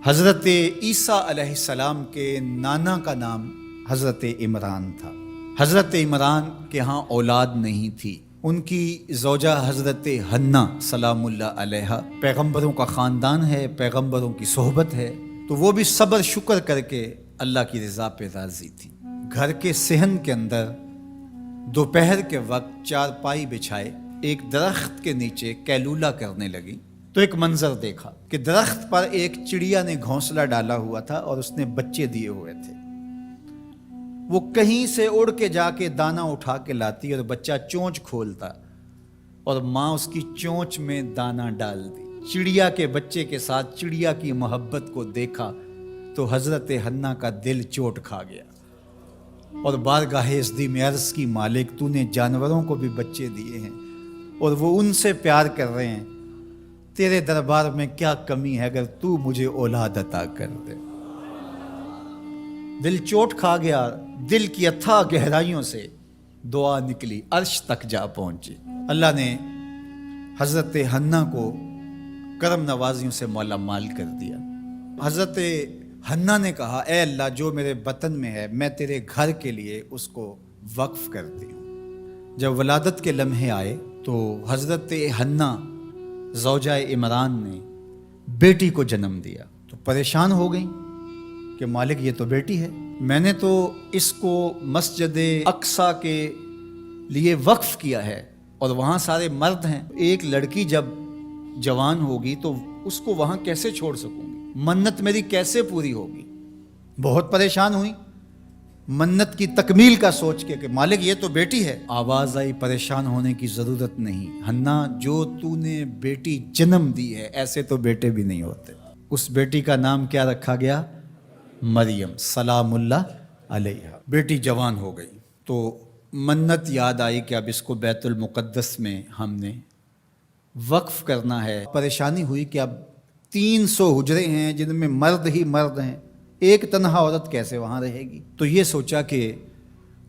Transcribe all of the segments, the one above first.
حضرت عیسیٰ علیہ السلام کے نانا کا نام حضرت عمران تھا۔ حضرت عمران کے ہاں اولاد نہیں تھی۔ ان کی زوجہ حضرت حنہ سلام اللہ علیہا، پیغمبروں کا خاندان ہے، پیغمبروں کی صحبت ہے، تو وہ بھی صبر شکر کر کے اللہ کی رضا پہ راضی تھی۔ گھر کے صحن کے اندر دوپہر کے وقت چارپائی بچھائے ایک درخت کے نیچے قیلولہ کرنے لگی تو ایک منظر دیکھا کہ درخت پر ایک چڑیا نے گھونسلہ ڈالا ہوا تھا اور اس نے بچے دیے ہوئے تھے۔ وہ کہیں سے اڑ کے جا کے دانہ اٹھا کے لاتی اور بچہ چونچ کھولتا اور ماں اس کی چونچ میں دانہ ڈال دی۔ چڑیا کے بچے کے ساتھ چڑیا کی محبت کو دیکھا تو حضرت حنہ کا دل چوٹ کھا گیا اور بارگاہ عزدی میں عرض کی، مالک تو نے جانوروں کو بھی بچے دیے ہیں اور وہ ان سے پیار کر رہے ہیں، تیرے دربار میں کیا کمی ہے اگر تو مجھے اولاد عطا کر دے۔ دل چوٹ کھا گیا، دل کی اتھاہ گہرائیوں سے دعا نکلی، عرش تک جا پہنچی۔ اللہ نے حضرت حنہ کو کرم نوازیوں سے مالا مال کر دیا۔ حضرت حنہ نے کہا، اے اللہ جو میرے بطن میں ہے میں تیرے گھر کے لیے اس کو وقف کرتی ہوں۔ جب ولادت کے لمحے آئے تو حضرت حنہ زوجہ عمران نے بیٹی کو جنم دیا تو پریشان ہو گئیں کہ مالک یہ تو بیٹی ہے، میں نے تو اس کو مسجد اقصیٰ کے لیے وقف کیا ہے اور وہاں سارے مرد ہیں، ایک لڑکی جب جوان ہوگی تو اس کو وہاں کیسے چھوڑ سکوں گی، منت میری کیسے پوری ہوگی۔ بہت پریشان ہوئی منت کی تکمیل کا سوچ کے کہ مالک یہ تو بیٹی ہے۔ آواز آئی، پریشان ہونے کی ضرورت نہیں حنہ، جو تو نے بیٹی جنم دی ہے ایسے تو بیٹے بھی نہیں ہوتے۔ اس بیٹی کا نام کیا رکھا گیا؟ مریم سلام اللہ علیہا۔ بیٹی جوان ہو گئی تو منت یاد آئی کہ اب اس کو بیت المقدس میں ہم نے وقف کرنا ہے۔ پریشانی ہوئی کہ اب 300 حجرے ہیں جن میں مرد ہی مرد ہیں، ایک تنہا عورت کیسے وہاں رہے گی؟ تو یہ سوچا کہ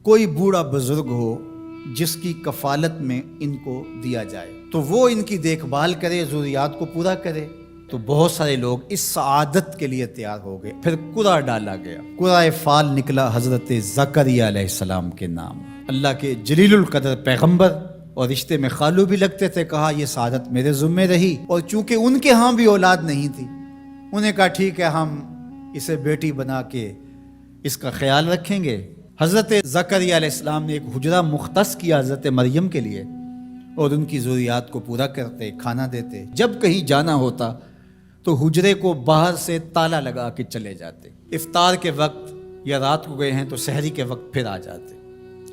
کوئی بوڑھا بزرگ ہو جس کی کفالت میں ان کو دیا جائے تو وہ ان کی دیکھ بھال کرے، ضروریات کو پورا کرے۔ تو بہت سارے لوگ اس سعادت کے لیے تیار ہو گئے۔ پھر قرعہ ڈالا گیا، قرعہ فال نکلا حضرت زکریا علیہ السلام کے نام۔ اللہ کے جلیل القدر پیغمبر اور رشتے میں خالو بھی لگتے تھے، کہا یہ سعادت میرے ذمہ رہی، اور چونکہ ان کے ہاں بھی اولاد نہیں تھی انہیں کہا ٹھیک ہے ہم اسے بیٹی بنا کے اس کا خیال رکھیں گے۔ حضرت زکریا علیہ السلام نے ایک حجرہ مختص کیا حضرت مریم کے لیے اور ان کی ضروریات کو پورا کرتے، کھانا دیتے۔ جب کہیں جانا ہوتا تو حجرے کو باہر سے تالا لگا کے چلے جاتے، افطار کے وقت یا رات کو گئے ہیں تو سحری کے وقت پھر آ جاتے۔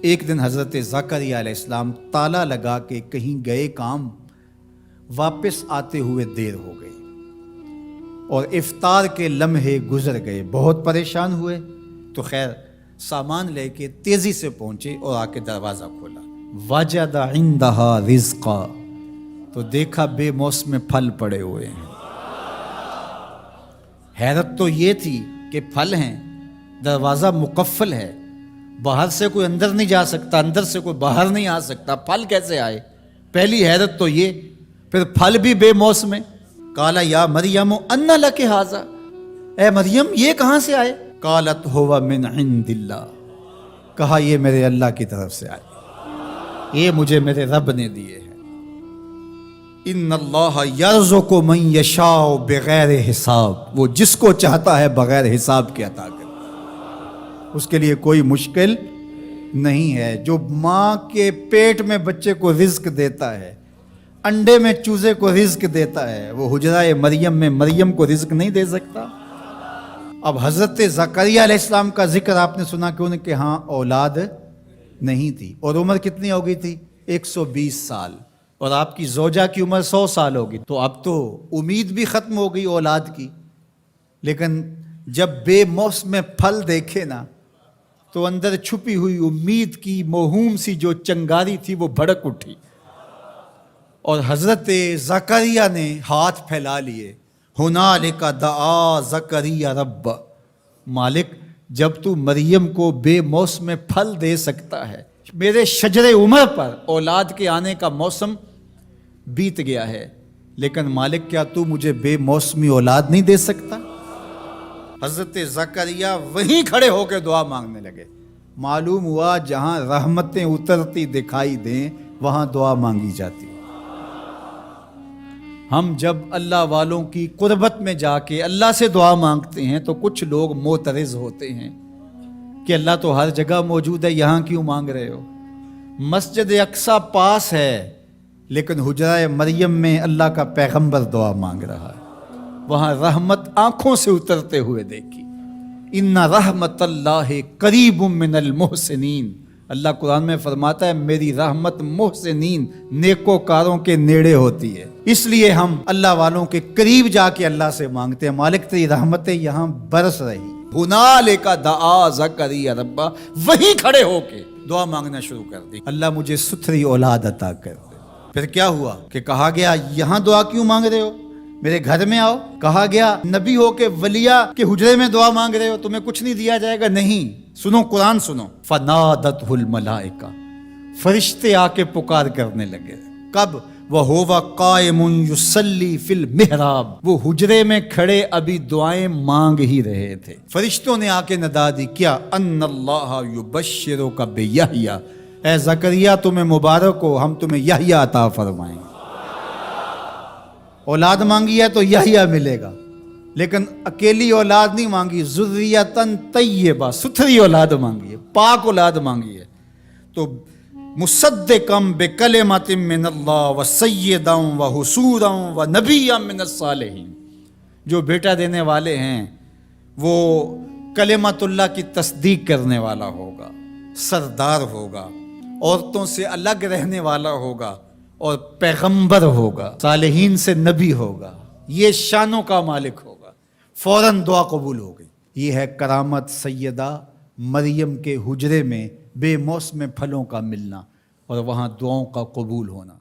ایک دن حضرت زکریا علیہ السلام تالا لگا کے کہیں گئے کام، واپس آتے ہوئے دیر ہو گئی اور افطار کے لمحے گزر گئے۔ بہت پریشان ہوئے تو خیر سامان لے کے تیزی سے پہنچے اور آ کے دروازہ کھولا، وجد عندہا رزقا، تو دیکھا بے موسم پھل پڑے ہوئے ہیں۔ حیرت تو یہ تھی کہ پھل ہیں، دروازہ مقفل ہے، باہر سے کوئی اندر نہیں جا سکتا، اندر سے کوئی باہر نہیں آ سکتا، پھل کیسے آئے؟ پہلی حیرت تو یہ، پھر پھل بھی بے موسم ہے۔ قال یا مریم ان لک ھذا، اے مریم یہ کہاں سے آئے؟ قالت ھو من عند اللہ، کہا یہ میرے اللہ کی طرف سے آئے، یہ مجھے میرے رب نے دیے ہیں۔ ان اللہ یرزق من یشاء بغیر حساب، وہ جس کو چاہتا ہے بغیر حساب کے عطا کرتا ہے، اس کے لیے کوئی مشکل نہیں ہے۔ جو ماں کے پیٹ میں بچے کو رزق دیتا ہے، انڈے میں چوزے کو رزق دیتا ہے، وہ حجرہ مریم میں مریم کو رزق نہیں دے سکتا؟ اب حضرت زکریا علیہ السلام کا ذکر آپ نے سنا کہ ان کے ہاں اولاد نہیں تھی، اور عمر کتنی ہو گئی تھی؟ 120 سال، اور آپ کی زوجہ کی عمر 100 سال ہوگی، تو اب تو امید بھی ختم ہو گئی اولاد کی۔ لیکن جب بے موسم پھل دیکھے نا تو اندر چھپی ہوئی امید کی موہوم سی جو چنگاری تھی وہ بھڑک اٹھی، اور حضرت زکریا نے ہاتھ پھیلا لیے، ہنالک دعا زکریا رب، مالک جب تو مریم کو بے موسم پھل دے سکتا ہے، میرے شجر عمر پر اولاد کے آنے کا موسم بیت گیا ہے، لیکن مالک کیا تو مجھے بے موسمی اولاد نہیں دے سکتا؟ حضرت زکریہ وہیں کھڑے ہو کے دعا مانگنے لگے. معلوم ہوا جہاں رحمتیں اترتی دکھائی دیں وہاں دعا مانگی جاتی. ہم جب اللہ والوں کی قربت میں جا کے اللہ سے دعا مانگتے ہیں تو کچھ لوگ معترض ہوتے ہیں کہ اللہ تو ہر جگہ موجود ہے، یہاں کیوں مانگ رہے ہو؟ مسجد اقصی پاس ہے لیکن حجرہ مریم میں اللہ کا پیغمبر دعا مانگ رہا ہے، وہاں رحمت آنکھوں سے اترتے ہوئے دیکھی. ان رحمت اللہ قریب من المحسنین، اللہ قرآن میں فرماتا ہے میری رحمت محسنین نیکوکاروں کے نیڑے ہوتی ہے. اس لیے ہم اللہ والوں کے قریب جا کے اللہ سے مانگتے ہیں، مالک تیری رحمتیں یہاں برس رہی. ہنالک دعا زکریا ربہ، وہیں کھڑے ہو کے دعا مانگنا شروع کر دی، اللہ مجھے ستھری اولاد عطا کر دے. پھر کیا ہوا کہ کہا گیا یہاں دعا کیوں مانگ رہے ہو، میرے گھر میں آؤ. کہا گیا نبی ہو کے ولیہ کے حجرے میں دعا مانگ رہے ہو، تمہیں کچھ نہیں دیا جائے گا. نہیں، سنو قرآن سنو. فنادتہ الملائکہ، فرشتے آ کے پکار کرنے لگے. کب؟ وَهُوَ قَائِمٌ يُصَلِّي فِي الْمِحْرَابِ، وہ حجرے میں کھڑے ابھی دعائیں مانگ ہی رہے تھے. فرشتوں نے آ کے ندا دی، کیا؟ ان اللہ یبشرک بیحییٰ، اے زکریا تمہیں مبارک ہو، ہم تمہیں یحییٰ عطا فرمائیں گے. اولاد مانگی ہے تو یحییٰ ملے گا، لیکن اکیلی اولاد نہیں مانگی، ذریۃً طیبہ، ستھری اولاد مانگی ہے، پاک اولاد مانگی ہے. تو مصدقاً بکلمۃ من اللہ وسیداً وحصوراً ونبیاً من الصالحین، جو بیٹا دینے والے ہیں وہ کلمت اللہ کی تصدیق کرنے والا ہوگا، سردار ہوگا، عورتوں سے الگ رہنے والا ہوگا اور پیغمبر ہوگا، صالحین سے نبی ہوگا، یہ شانوں کا مالک ہوگا. فوراً دعا قبول ہو گئی. یہ ہے کرامت سیدہ مریم کے حجرے میں بے موسم پھلوں کا ملنا اور وہاں دعاؤں کا قبول ہونا.